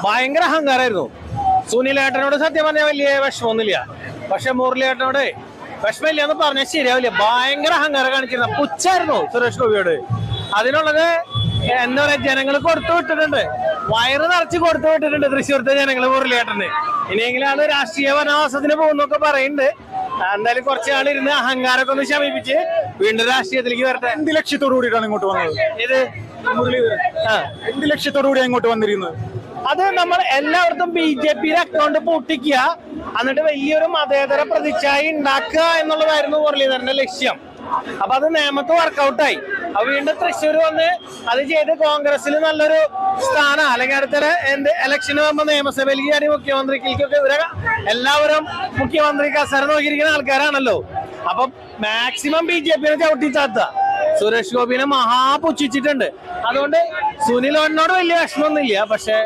ഭയങ്കര അഹങ്കാരമായിരുന്നു. സുനിലേട്ടനോട് സത്യം പറഞ്ഞാൽ വലിയ വിഷമമൊന്നുമില്ല. പക്ഷെ മുരളിയേട്ടനോട് വിഷമില്ല എന്ന് പറഞ്ഞാൽ ശരിയാവില്ല. ഭയങ്കര അഹങ്കാരം കാണിച്ചിരുന്ന പുച്ഛായിരുന്നു സുരേഷ് ഗോപിയോട്. അതിനുള്ളത് എന്താ പറയാ, ജനങ്ങൾ കൊടുത്തു വിട്ടിട്ടുണ്ട്, വയറ് നിറച്ച് കൊടുത്തു വിട്ടിട്ടുണ്ട് തൃശ്ശൂർത്തെ ജനങ്ങള് മുരളിയേട്ടന്. ഇനിയെങ്കിലും അത് രാഷ്ട്രീയ വനവാസത്തിന് പോകുന്നൊക്കെ പറയുന്നുണ്ട്. എന്തായാലും കുറച്ചാളിരുന്ന് അഹങ്കാരമൊക്കെ ഒന്ന് ശമിപ്പിച്ച് വീണ്ടും രാഷ്ട്രീയത്തിലേക്ക് വരട്ടെ. എന്ത് ലക്ഷ്യത്തോടു കൂടിയിട്ടാണ് ഇങ്ങോട്ട് വന്നത്? ഇത് മുരളീധരൻ എന്ത് ലക്ഷ്യത്തോടു കൂടിയാണ് ഇങ്ങോട്ട് വന്നിരിക്കുന്നത്? അത് നമ്മൾ എല്ലായിടത്തും BJP അക്കൗണ്ട് പൊട്ടിക്കുക, എന്നിട്ട് വലിയൊരു മതേതര പ്രതിച്ഛായ ഉണ്ടാക്കുക എന്നുള്ളതായിരുന്നു മുരളീധരന്റെ ലക്ഷ്യം. അപ്പൊ അത് നിയമത്ത് വർക്കൗട്ടായി. അപ്പൊ വീണ്ടും തൃശ്ശൂർ വന്ന് അത് ചെയ്ത് കോൺഗ്രസിൽ നല്ലൊരു സ്ഥാനം, അല്ലെങ്കിൽ അടുത്ത ഇലക്ഷന് പോകുമ്പോ നിയമസഭയിലേക്ക് കയറി മുഖ്യമന്ത്രിക്കൊക്കെ ഇവരെ എല്ലാവരും മുഖ്യമന്ത്രി കസേര നോക്കിയിരിക്കുന്ന ആൾക്കാരാണല്ലോ. അപ്പൊ മാക്സിമം BJP ചവിട്ടി ചാത്തുക. സുരേഷ് ഗോപിനെ മഹാപുച്ഛിച്ചിട്ടുണ്ട്. അതുകൊണ്ട് സുനിലോനോട് വലിയ വിഷമമൊന്നുമില്ല. പക്ഷെ